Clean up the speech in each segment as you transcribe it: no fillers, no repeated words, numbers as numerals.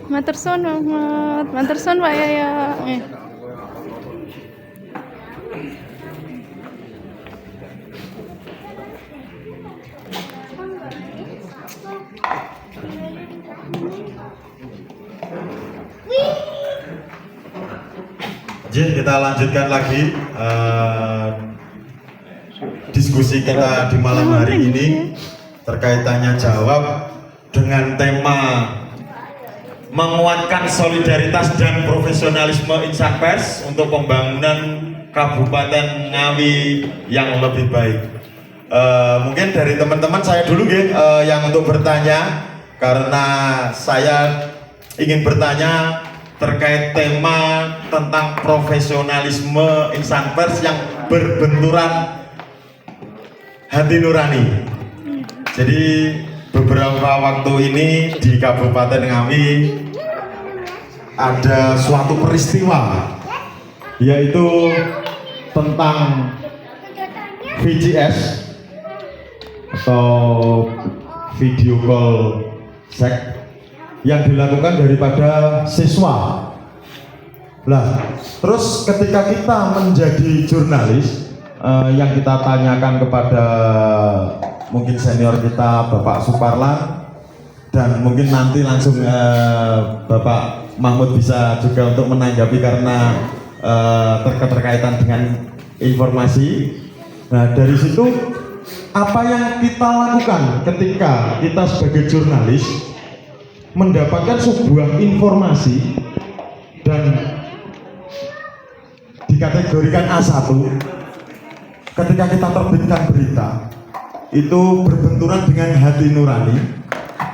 Matur suwun Muhammad, matur suwun Pak Yaya. Jadi kita lanjutkan lagi diskusi kita di malam hari ini terkait tanya jawab dengan tema menguatkan solidaritas dan profesionalisme insan pers untuk pembangunan Kabupaten Ngawi yang lebih baik. Mungkin dari teman-teman saya dulu yang untuk bertanya, karena saya ingin bertanya terkait tema tentang profesionalisme insan pers yang berbenturan hati nurani. Jadi beberapa waktu ini di Kabupaten Ngawi ada suatu peristiwa, yaitu tentang VCS atau video call seks yang dilakukan daripada siswa. Lah, terus ketika kita menjadi jurnalis, yang kita tanyakan kepada mungkin senior kita Bapak Suparlan, dan mungkin nanti langsung Bapak Mahmud bisa juga untuk menanggapi karena terkaitan dengan informasi. Nah, dari situ apa yang kita lakukan ketika kita sebagai jurnalis mendapatkan sebuah informasi dan dikategorikan A1, ketika kita terbitkan berita itu berbenturan dengan hati nurani,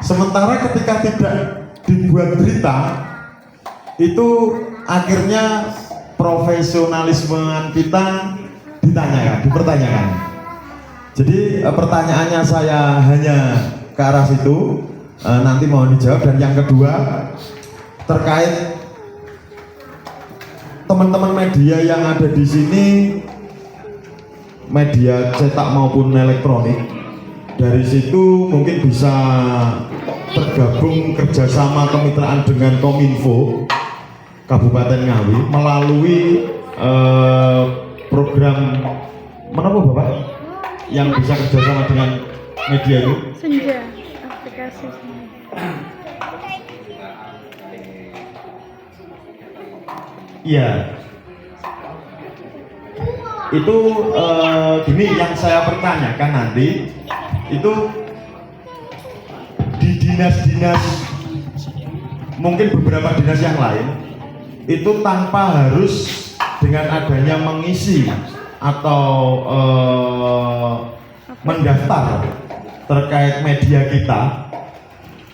sementara ketika tidak dibuat berita itu akhirnya profesionalisme kita dipertanyakan. Jadi pertanyaannya saya hanya ke arah situ, nanti mohon dijawab. Dan yang kedua terkait teman-teman media yang ada di sini, media cetak maupun elektronik, dari situ mungkin bisa tergabung kerjasama kemitraan dengan Kominfo Kabupaten Ngawi melalui program mana Bapak yang bisa kerjasama dengan media itu? Senja, aplikasi Senja. Iya. Itu gini yang saya pertanyakan nanti itu di dinas-dinas, mungkin beberapa dinas yang lain itu tanpa harus dengan adanya mengisi atau mendaftar terkait media kita,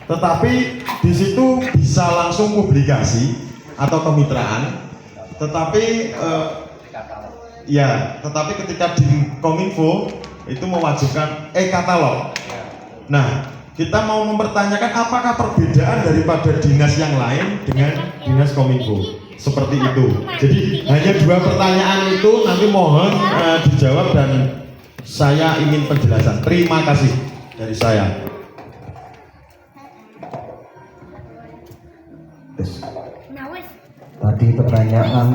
tetapi di situ bisa langsung publikasi atau kemitraan, tetapi tetapi ketika di Kominfo itu mewajibkan e-katalog. Nah, kita mau mempertanyakan apakah perbedaan daripada dinas yang lain dengan dinas Kominfo seperti itu. Jadi hanya dua pertanyaan itu, nanti mohon dijawab dan saya ingin penjelasan. Terima kasih dari saya. Tadi pertanyaan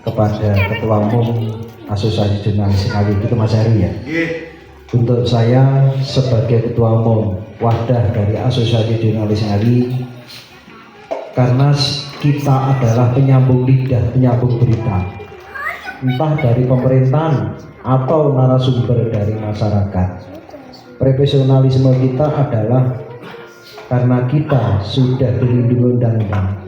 kepada Ketua Umum Asosiasi Jurnalis Ngawi itu Mas Heru ya. Untuk saya sebagai Ketua Umum wadah dari Asosiasi Jurnalis Ngawi, karena kita adalah penyambung lidah, penyambung berita, entah dari pemerintahan atau narasumber dari masyarakat. Profesionalisme kita adalah karena kita sudah dilindungi undang-undang.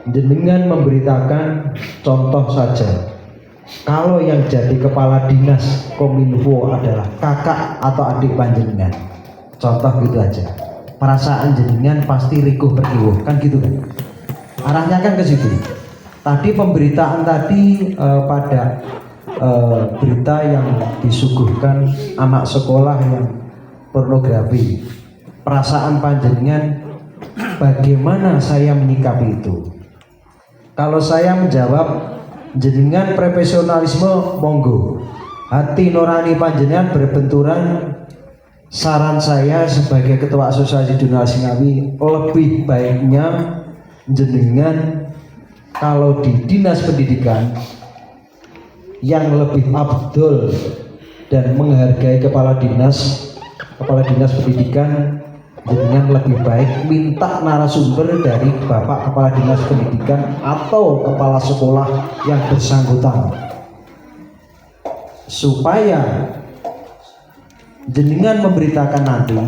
Jenengan memberitakan, contoh saja, kalau yang jadi kepala dinas Kominfo adalah kakak atau adik panjenengan, contoh gitu aja, perasaan jenengan pasti rikuh perkiwuh, kan gitu kan, arahnya kan ke situ. Tadi pemberitaan tadi pada berita yang disuguhkan anak sekolah yang pornografi, perasaan panjenengan bagaimana saya menyikapi itu? Kalau saya menjawab jenengan profesionalisme monggo, hati nurani panjenengan berbenturan, saran saya sebagai ketua asosiasi jurnalis Ngawi, lebih baiknya jenengan kalau di dinas pendidikan yang lebih abdul dan menghargai kepala dinas pendidikan, dengan lebih baik minta narasumber dari Bapak Kepala Dinas Pendidikan atau Kepala Sekolah yang bersangkutan, supaya jenengan memberitakan nanti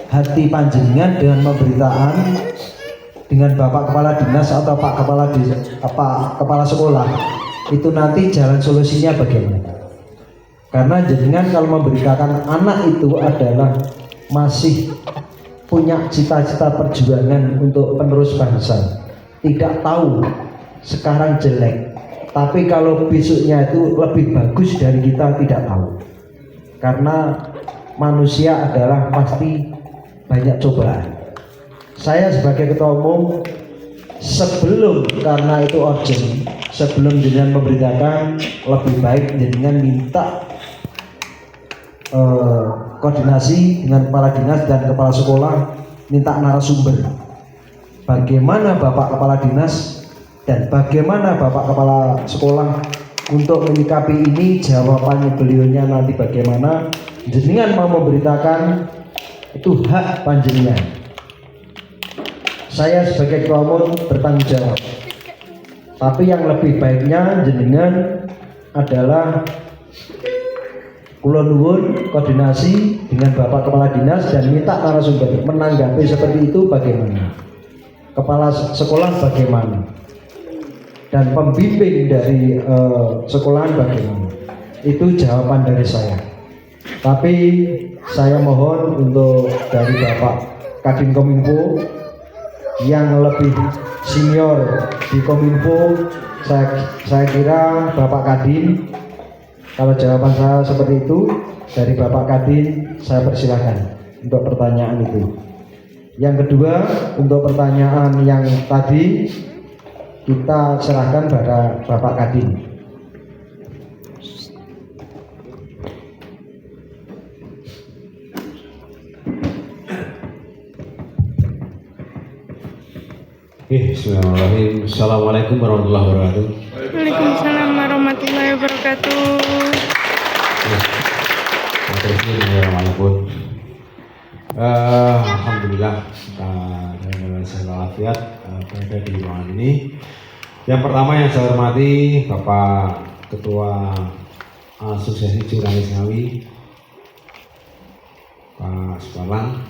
hati panjenengan dengan pemberitaan dengan Bapak Kepala Dinas atau Pak Kepala Sekolah itu nanti jalan solusinya bagaimana. Karena jenengan kalau memberitakan anak itu adalah masih punya cita-cita perjuangan untuk penerus bangsa, tidak tahu sekarang jelek, tapi kalau besoknya itu lebih bagus dari kita tidak tahu. Karena manusia adalah pasti banyak cobaan. Saya sebagai ketua umum, sebelum, karena itu urgent, sebelum jenengan memberitakan, lebih baik jenengan minta koordinasi dengan kepala dinas dan kepala sekolah, minta narasumber bagaimana Bapak Kepala Dinas dan bagaimana Bapak Kepala Sekolah untuk menyikapi ini. Jawabannya beliaunya nanti bagaimana, jenengan mau memberitakan itu hak panjenengan. Saya sebagai ketua umum bertanggung jawab, tapi yang lebih baiknya jenengan adalah kula nuwun koordinasi dengan Bapak Kepala Dinas dan minta narasumber menanggapi seperti itu bagaimana, kepala sekolah bagaimana, dan pembimbing dari sekolahan bagaimana. Itu jawaban dari saya. Tapi saya mohon untuk dari Bapak Kadin Kominfo yang lebih senior di Kominfo, saya kira Bapak Kadin. Kalau jawaban saya seperti itu dari Bapak Kadin, saya persilahkan untuk pertanyaan itu. Yang kedua, untuk pertanyaan yang tadi kita serahkan pada Bapak Kadin. Bismillahirrahmanirrahim. Assalamualaikum warahmatullahi wabarakatuh. Waalaikumsalam warahmatullahi wabarakatuh. Alhamdulillah kita dalam walafiat berada di ruangan ini. Yang pertama yang saya hormati Bapak Ketua Asosiasi Jurnalis Ngawi, Pak Suparlan,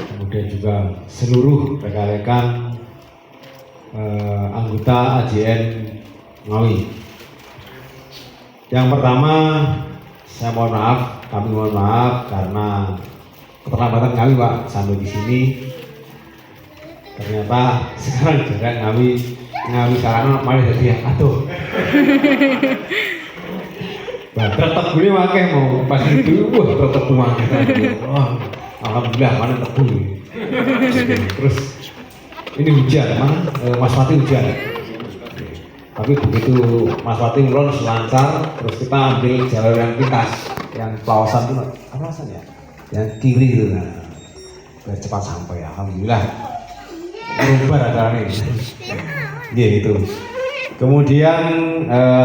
kemudian juga seluruh rekan-rekan anggota AJN Ngawi. Yang pertama, kami mohon maaf karena keterlambatan Ngawi Pak sampai di sini. Ternyata sekarang jarak Ngawi karena malah jadi aduh. Baterai tebu ini wakil mau pas itu, wah tebu wakil. Wah, alhamdulillah mana tebu. Terus ini hujan, Mas Fatih hujan. Tapi begitu Mas Fatih ulon selancar, terus kita ambil jalur yang pintas, yang kawasan itu apa rasanya? Yang kiri itu, nah, biar cepat sampai. Alhamdulillah. Berubah acara ini. Iya itu. Kemudian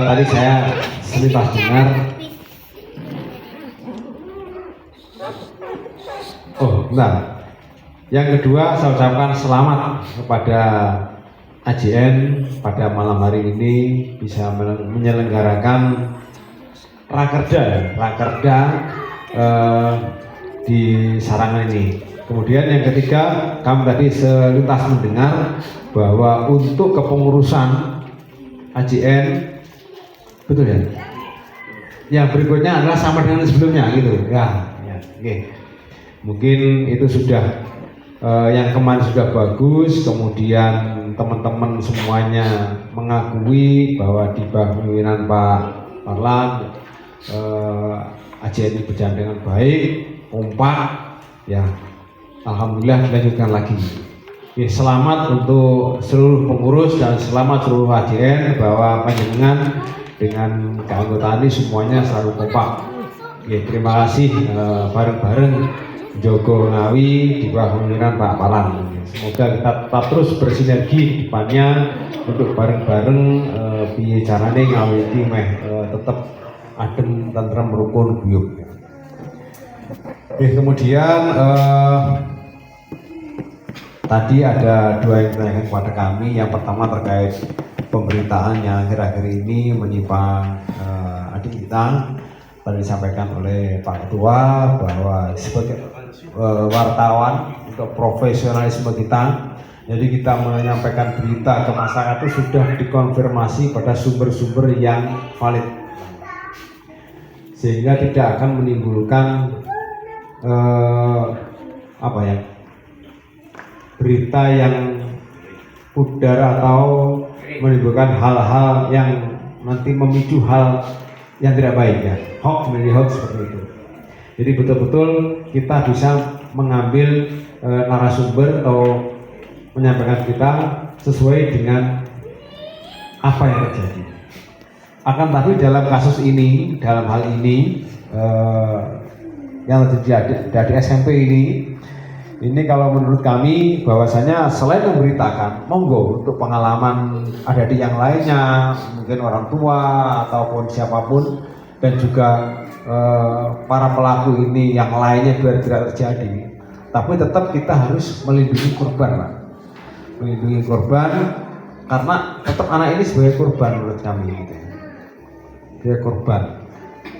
tadi saya selintas dengar. Oh, bentar. Yang kedua, saya ucapkan selamat kepada AJN pada malam hari ini bisa menyelenggarakan rakerda di Sarangan ini. Kemudian yang ketiga, kami tadi selintas mendengar bahwa untuk kepengurusan AJN, betul ya? Yang berikutnya adalah sama dengan sebelumnya gitu. Ya, oke. Mungkin itu sudah yang kemarin sudah bagus, kemudian teman-teman semuanya mengakui bahwa di bawah pimpinan Pak Parlan AJN ini berjalan dengan baik, kompak, ya alhamdulillah dilanjutkan lagi. Ya, selamat untuk seluruh pengurus dan selamat seluruh AJN bahwa panjenengan dengan keanggotaan ini semuanya selalu kompak. Ya, terima kasih bareng-bareng Jogo Ngawi di bawah pemimpinan Pak Palang. Semoga kita tetap terus bersinergi di depannya untuk bareng-bareng piye carane Ngawi iki tetap adem, tentrem, rukun, guyub. Kemudian tadi ada dua yang ditanyakan kepada kami. Yang pertama terkait pemberitaan yang akhir-akhir ini menyimpang adik kita. Tadi disampaikan oleh Pak Ketua bahwa sebagai wartawan untuk profesionalisme kita, jadi kita menyampaikan berita ke masyarakat itu sudah dikonfirmasi pada sumber-sumber yang valid, sehingga tidak akan menimbulkan berita yang pudar atau menimbulkan hal-hal yang nanti memicu hal yang tidak baik, ya, hoax menjadi hoax seperti itu. Jadi betul-betul kita bisa mengambil narasumber atau menyampaikan kita sesuai dengan apa yang terjadi. Akan tapi dalam kasus ini, dalam hal ini yang terjadi dari SMP ini kalau menurut kami bahwasanya selain memberitakan, monggo untuk pengalaman adik-adik yang lainnya, mungkin orang tua ataupun siapapun, dan juga para pelaku ini yang lainnya biar tidak terjadi. Tapi tetap kita harus melindungi korban, Pak. Melindungi korban karena tetap anak ini sebagai korban menurut kami. Dia korban,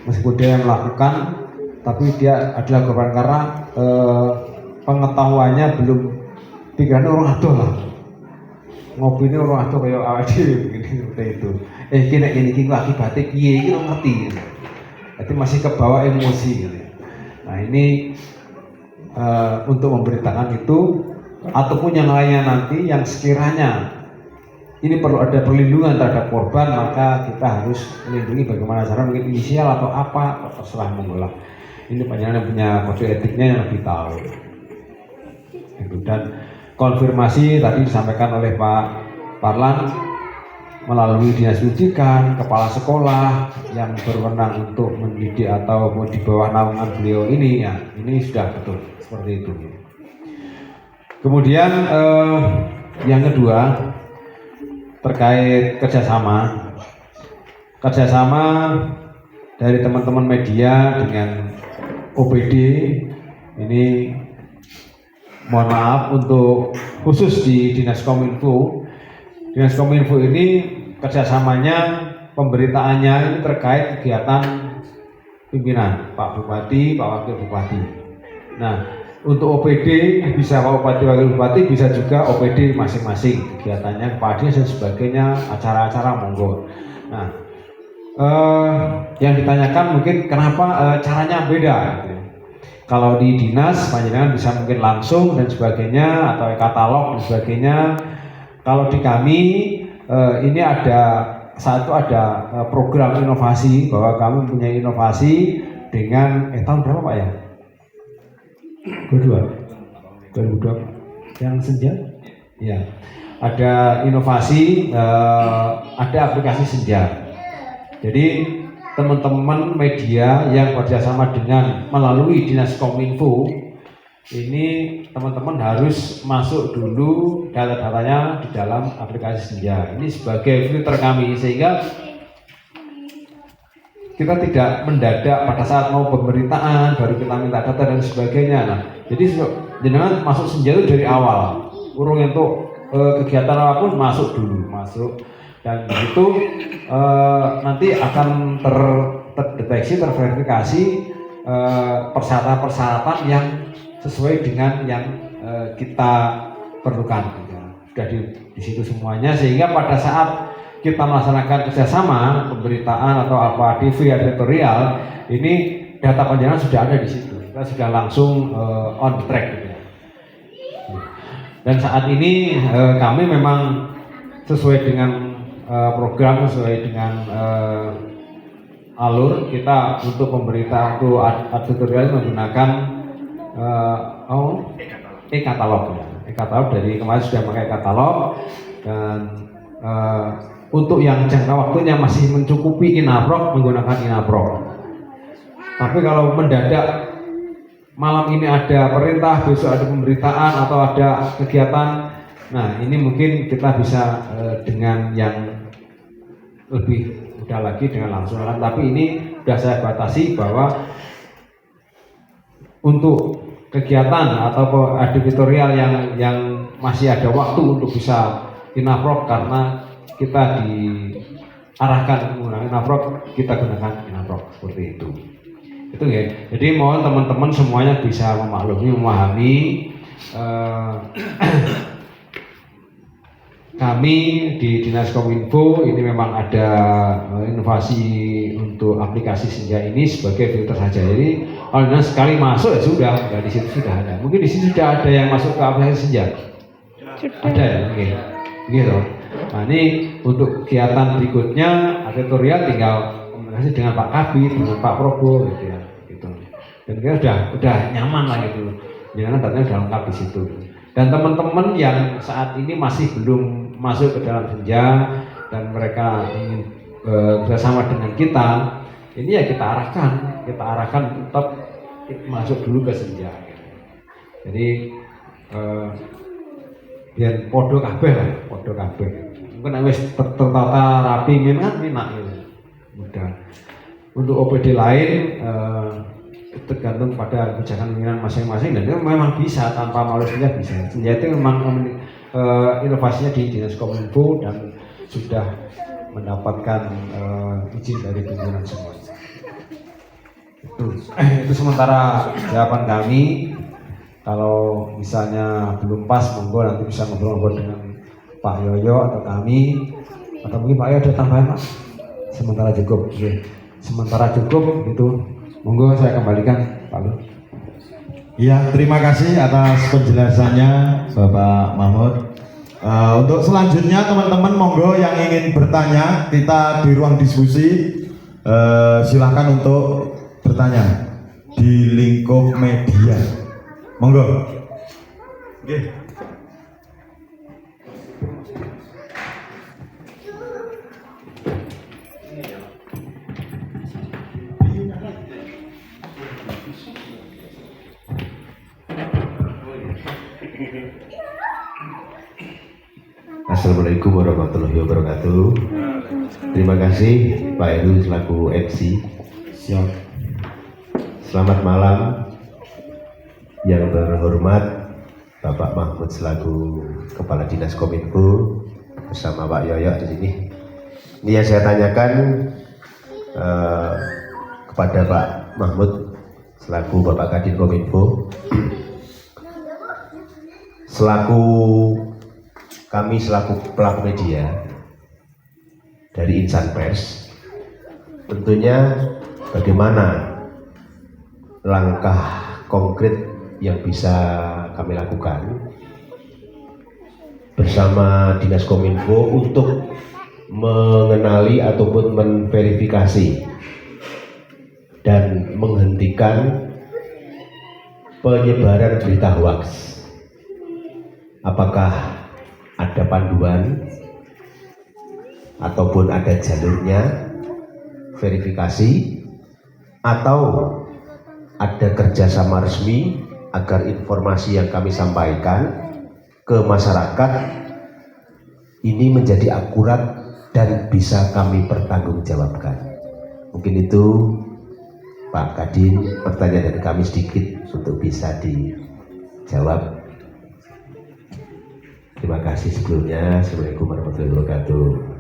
meskipun dia yang melakukan, tapi dia adalah korban karena pengetahuannya belum, pikirannya orang adoh lah, ngopi ini orang adoh kayak awal begini seperti itu. Gini akibatnya piye ini ngerti, jadi masih kebawa emosi gitu. Nah ini untuk memberitakan itu ataupun yang lainnya nanti yang sekiranya ini perlu ada perlindungan terhadap korban, maka kita harus melindungi bagaimana cara, mungkin inisial atau apa, terserah monggo lah. Ini panjenengan punya kode etiknya yang lebih tahu. Dan konfirmasi tadi disampaikan oleh Pak Parlan melalui dinas pendidikan, kepala sekolah yang berwenang untuk mendidik atau di bawah naungan beliau ini, ya ini sudah betul seperti itu. Kemudian yang kedua terkait kerjasama dari teman-teman media dengan OPD ini. Mohon maaf untuk khusus di Dinas Kominfo. Dinas Kominfo ini kerjasamanya, pemberitaannya ini terkait kegiatan pimpinan Pak Bupati, Pak Wakil Bupati. Nah, untuk OPD bisa Pak Bupati, Wakil Bupati, bisa juga OPD masing-masing kegiatannya, kepada dan sebagainya, acara-acara monggo. Nah, yang ditanyakan mungkin kenapa caranya beda. Gitu. Kalau di dinas, panjenengan bisa mungkin langsung dan sebagainya, atau katalog dan sebagainya. Kalau di kami, ini ada program inovasi, bahwa kami mempunyai inovasi dengan tahun berapa Pak ya? 2002 yang senja? Ya, ada inovasi, ada aplikasi senja. Jadi teman-teman media yang bekerjasama dengan melalui Dinas Kominfo ini, teman-teman harus masuk dulu data-datanya di dalam aplikasi senja. Ini sebagai filter kami, sehingga kita tidak mendadak pada saat mau pemberitaan baru kita minta data dan sebagainya. Nah, jadi jenengan masuk senja itu dari awal, urung untuk kegiatan apapun masuk dulu, dan itu nanti akan terdeteksi, terverifikasi persyaratan-persyaratan yang sesuai dengan yang kita perlukan. Sudah di situ semuanya, sehingga pada saat kita melaksanakan kerjasama pemberitaan atau apa TV editorial, ini data panjenengan sudah ada di situ. Kita sudah langsung on track. Gitu. Dan saat ini kami memang sesuai dengan program, sesuai dengan alur kita untuk pemberitaan untuk editorial menggunakan e-katalog. e-katalog dari kemarin sudah pakai katalog dan untuk yang jangka waktunya masih mencukupi Inaprok menggunakan Inaprok. Tapi kalau mendadak malam ini ada perintah, besok ada pemberitaan atau ada kegiatan, nah ini mungkin kita bisa dengan yang lebih mudah lagi dengan langsung. Tapi ini sudah saya batasi bahwa untuk kegiatan atau editorial yang masih ada waktu untuk bisa Inaprok, karena kita diarahkan menggunakan Inaprok, kita gunakan Inaprok seperti itu. Itu ya. Jadi mohon teman-teman semuanya bisa memaklumi, memahami kami di Dinas Kominfo ini memang ada inovasi untuk aplikasi Senja ini sebagai filter saja. Jadi kalau sekali masuk ya sudah, di situ sudah ada. Mungkin di sini sudah ada yang masuk ke aplikasi Senja. Ada ya, oke. Gitu. Nah ini untuk kegiatan berikutnya editorial tinggal komunikasi dengan Pak Kabid, dengan Pak Probo gitu ya. Gitu. Dan kita udah nyaman lah gitu. Jangan datanya udah lengkap di situ. Dan teman-teman yang saat ini masih belum masuk ke dalam Senja dan mereka ingin bersama dengan kita, ini ya kita arahkan tetap masuk dulu ke Senja. Jadi biar podo kabeh lah, podo kabeh. Mungkin wis tertata rapi minat gitu. Mudah. Untuk OPD lain tergantung pada kebijakan pimpinan masing-masing, dan itu memang bisa tanpa melalui Senja bisa. Senja itu memang inovasinya di Dinas Kominfo dan sudah mendapatkan izin dari pimpinan semua. Itu sementara jawaban kami. Kalau misalnya belum pas, monggo nanti bisa ngobrol-ngobrol dengan Pak Yoyo atau kami, atau mungkin Pak Yoyo ada tambahan Pak. Sementara cukup, sementara cukup itu. Monggo saya kembalikan Pak Lu. Ya, terima kasih atas penjelasannya Bapak Mahmud. Untuk selanjutnya teman-teman monggo yang ingin bertanya, kita di ruang diskusi, silakan untuk bertanya di lingkup media. Monggo. Oke. Assalamualaikum warahmatullahi wabarakatuh. Terima kasih Pak Heru selaku MC. Siap. Selamat malam. Yang terhormat Bapak Mahmud selaku Kepala Dinas Kominfo bersama Pak Yoyo di sini. Ini yang saya tanyakan kepada Pak Mahmud selaku Bapak Kadin Kominfo. Kami selaku pelaku media dari insan pers, tentunya bagaimana langkah konkret yang bisa kami lakukan bersama Dinas Kominfo untuk mengenali ataupun memverifikasi dan menghentikan penyebaran berita hoax. Apakah ada panduan ataupun ada jalurnya verifikasi, atau ada kerjasama resmi agar informasi yang kami sampaikan ke masyarakat ini menjadi akurat dan bisa kami pertanggungjawabkan. Mungkin itu Pak Kadin, pertanyaan dari kami sedikit untuk bisa dijawab. Terima kasih sebelumnya. Assalamualaikum warahmatullahi wabarakatuh.